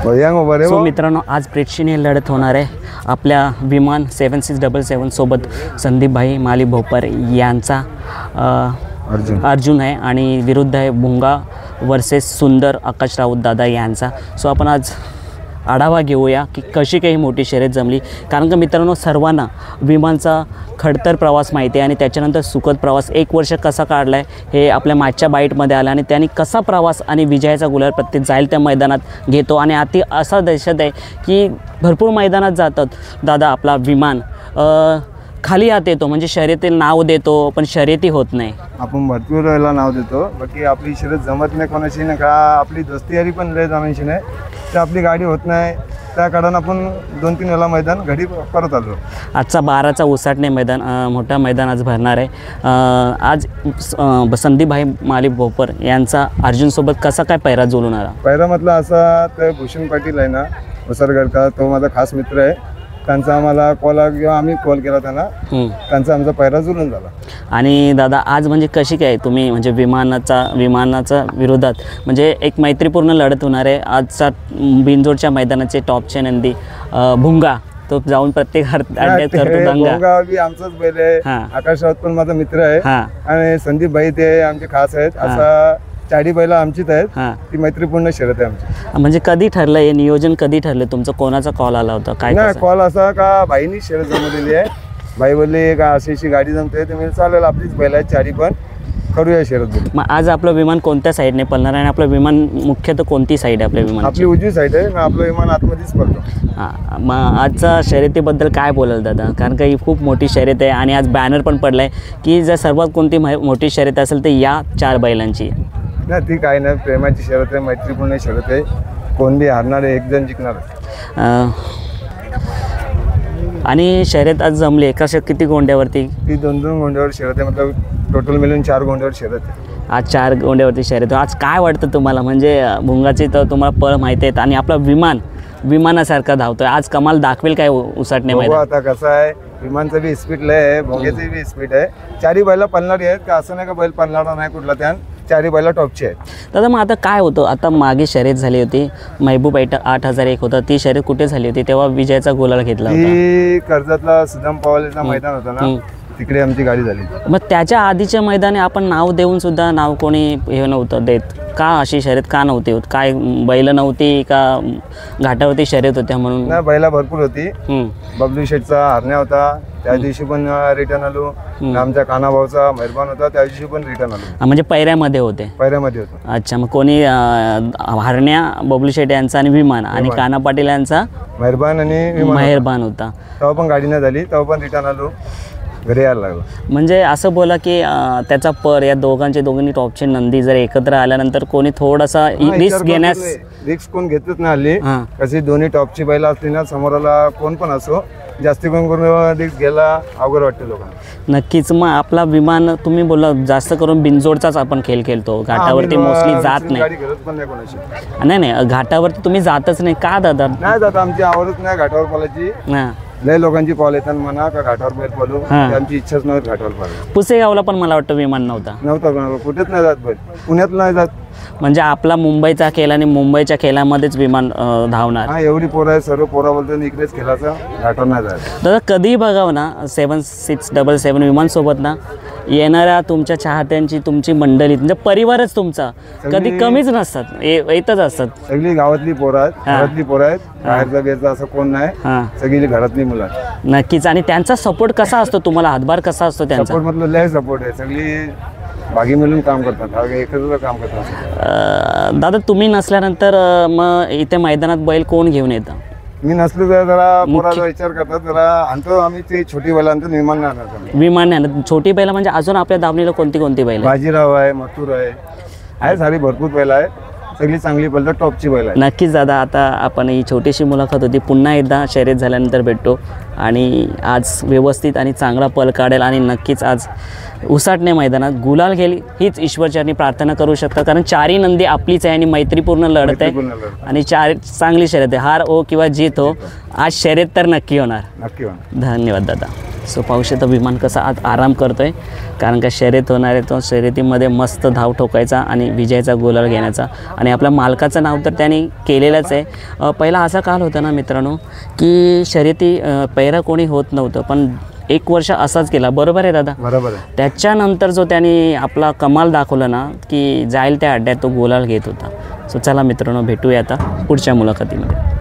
So मित्रांनो, आज प्रेक्षणीय लढत होणार आहे आपल्या विमान 7677 सोबत संदीपभाई माली भोपर यांचा अर्जुन आहे आणि विरुद्ध आहे भुंगा वर्सेस सुंदर आकाश राऊत दादा यांचा। सो आपण आज आढावा घेऊया की कशी काही मोठी शर्यत जमली, कारण का मित्रांनो सर्वांना विमानचा खडतर प्रवास माहिती आहे आणि त्याच्यानंतर सुखद प्रवास 1 वर्ष कसा काढला आहे हे आपल्या मागच्या बाईटमध्ये आलं आणि त्यांनी कसा प्रवास आणि विजयाचा गुलाल प्रत्येक जाईल त्या मैदानात घेतो आणि अति असा दहशत आहे की भरपूर मैदानात जातात दादा आपला विमान खाली हात येतो, म्हणजे शर्यतीला नाव देतो पण शर्यती होत नाही। आपण भरपूर वेळेला नाव देतो, बाकी आपली शर्यत जमत नाही कोणाशी नाही का, आपली दोस्तीयारी पण लय जणांशी नाही, तर आपली गाडी होत नाही, त्या कारण आपण 2-3 वेळा मैदान घडी परत आलो। आजचा 12चा उसाटणे मैदान मोठा मैदान आज भरणार आहे। आज संदीपभाई माली भोपर यांचा अर्जुनसोबत कसा काय पैरा जुळून आला? पैरा म्हटलं असा तर भूषण पाटील आहे ना वसरगडका, तो माझा खास मित्र आहे, त्यांचा आम्हाला कॉल किंवा आम्ही कॉल केला त्यांना, त्यांचा आमचा पैरा जुळून झाला। आणि दादा आज म्हणजे कशी काय तुम्ही म्हणजे विमानाचा विरोधात म्हणजे एक मैत्रीपूर्ण लढत होणार आहे। आजचा बिनजोडच्या मैदानाचे टॉपचे नंदी भुंगा तो जाऊन प्रत्येक अड्ड्यात करतो दंगा। भुंगा बी आमचाच बैल आहे, आकाश राऊत पण माझा मित्र आहे आणि संदीप भाई ते आमचे खास आहेत। असा 4 बैल आमचीच आहेत, ती मैत्रीपूर्ण शर्यत आहे आमची। म्हणजे कधी ठरलं हे नियोजन, कधी ठरलं तुमचं, कोणाचा कॉल आला होता काय? नाही कॉल असा का भाईनी शर्यत जमवलेली आहे, भाई बोलले का अशी गाडी जमते तर मी चालेल, आपलीच बैल आहेत 4 पण करूया शर्यत। मग आज आपलं विमान कोणत्या साईडने पळणार आहे आणि आपलं विमान मुख्यतः कोणती साईड आहे आपल्या विमान? आपली उजवी साईड आहे, आपलं विमान आतमध्येच पडतो। हां, मग आजच्या शर्यतीबद्दल काय बोलाल दादा, कारण का ही खूप मोठी शर्यत आहे आणि आज बॅनर पण पडला आहे की जर सर्वात कोणती मोठी शर्यत असेल तर या 4 बैलांची। नाही ती काही नाही, प्रेमाची शर्यत आहे, मैत्रीपूर्ण शर्यत आहे, कोण बी हारणार आहे, 1 जण जिंकणार आहे। आणि शर्यत आज जमली एका किती गोंड्यावरती? ती 2-2 गोंड्यावर शर्यत आहे, मतलब टोटल मिळून 4 गोंड्यावर शर्यत आहे। आज 4 गोंड्यावरती शर्यत। आज काय वाटतं तुम्हाला, म्हणजे भुंगाची तर तुम्हाला पळ माहिती आहेत आणि आपला विमानासारखा धावतोय, आज कमाल दाखवेल काय उसाटणे मैदान? आता कसं आहे, विमानचं बी स्पीड लय आहे, भोंग्याची बी स्पीड आहे, 4 बैल पळणारी आहेत का, असं नाही का बैल पळणारा नाही कुठला, त्या 4 बैल टॉपची आहेत। दादा मग आता काय होतं, आता मागे शर्यत झाली होती महबूब 8001 होता, ती शर्यत कुठे झाली होती तेव्हा विजयाचा गुलाल घेतला होता? ती कर्जतला सुदाम पवालेचा मैदान होता ना, तिकडे आमची गाडी झाली। मग त्याच्या आधीच्या मैदानी आपण नाव देऊन सुद्धा नाव कोणी हे नव्हतं देत का? अशी शर्यत का नव्हती होत? काय बैल नव्हती का घाटावरती शर्यत होत्या म्हणून? नाही बैला भरपूर होती, बबलू शेठचा हरण्या होता त्या दिवशी पण रिटर्न आलो, आमच्या कानाभाऊचा मेहरबान होता त्या दिवशी पण रिटर्न आलो। म्हणजे पैऱ्यामध्ये होते? पैऱ्यामध्ये होतो। अच्छा, मग कोणी हरण्या बबलू शेठ यांचा आणि विमान आणि काना पाटील यांचा मेहरबान आणि मेहरबान होता, तेव्हा पण गाडी नाही झाली, तेव्हा पण रिटर्न आलो, घरी यायला लागलो। म्हणजे असं बोला की त्याचा पर या दोघांनी टॉपचे नंदी जर एकत्र आल्यानंतर कोणी थोडासा रिस्क घेण्यास रिस्क कोण घेतच नाही हल्ली, कशी दोन्ही टॉपची बैल असली ना समोराला कोण पण असो, जास्ती करून रिस्क घ्यायला अवघड वाटते लोकांना। नक्कीच। मग आपला विमान तुम्ही बोला जास्त करून बिनजोडचाच आपण खेळ खेळतो, घाटावरती मोस्टली जात नाही। नाही घाटावरती तुम्ही जातच नाही का दादा? नाही जात, आमची आवडच नाही घाटावर पळायची, लय लोकांची कॉल येतात म्हणा का घाटावर बैल पळू, आमची इच्छाच नव्हती घाटावर पळायला। पुसेगावला पण मला वाटतं विमान नव्हता कुठेच नाही जात बैल, पुण्यात नाही जात। म्हणजे आपला मुंबईचा खेळ आणि मुंबईच्या खेळामध्येच विमान धावणार। एवढी पोरं आहे, सर्व पोरा बोलतो इकडेच खेळायचं, घाटावर नाही जात। दादा कधीही बघावं ना 7677 विमानसोबत ना येणाऱ्या तुमच्या चाहत्यांची तुमची मंडळी म्हणजे परिवारच तुमचा कधी कमीच नसतात, येतच असतात। सगळी गावातली पोरं आहेत, घरातली पोरं आहेत, बाहेरचा बेरचा असं कोण नाही, सगळी घरातली मुलं आहेत। नक्कीच। आणि त्यांचा सपोर्ट कसा असतो तुम्हाला, हातभार कसा असतो त्यांचा? सपोर्ट मतलब लय सपोर्ट आहे, सगळी भागी मिळून काम करतात, एकत्र काम करतात। दादा तुम्ही नसल्यानंतर मग इथे मैदानात बैल कोण घेऊन येतं? मी नसलो तर जरा पोराचा विचार करतात, जरा आणतो आम्ही ती छोटी बैल आणतो, विमान नाही आणत। विमान नाही, छोटी बैल म्हणजे अजून आपल्या दावणीला कोणती बैल? बाजीराव आहे, मथुर आहे, सारी भरपूर बैल आहेत, सगळी चांगली बैल टॉपची बैल आहे। नक्कीच दादा, आता आपण ही छोटीशी मुलाखत होती, पुन्हा एकदा शर्यत झाल्यानंतर भेटतो आणि आज व्यवस्थित आणि चांगला पल काढेल आणि नक्कीच आज उसाटणे मैदानात गुलाल घेईल हीच ईश्वरचरणी प्रार्थना करू शकता, कारण 4 नंदी आपलीच आहे आणि मैत्रीपूर्ण लढत आहे आणि चांगली शर्यत आहे, हार हो किंवा जीत हो आज शर्यत तर नक्की होणार। नक्की होणार। धन्यवाद दादा। सो पाहू शकता विमान कसा आज आराम करतो आहे, कारण का शर्यत होणार आहे, तो शर्यतीमध्ये मस्त धाव ठोकायचा आणि विजयाचा गुलाल घेण्याचा. आणि आपल्या मालकाचं नाव तर त्यांनी केलेलंच आहे. पहिला असा काल होता ना मित्रांनो की शर्यती पैरा कोणी होत नव्हतं, पण 1 वर्ष असाच केला. बरोबर आहे दादा? बरोबर आहे. त्याच्यानंतर जो त्यांनी आपला कमाल दाखवला ना की जाईल त्या अड्ड्यात तो गुलाल घेत होता. सो चला मित्रांनो, भेटूया आता पुढच्या मुलाखतीमध्ये.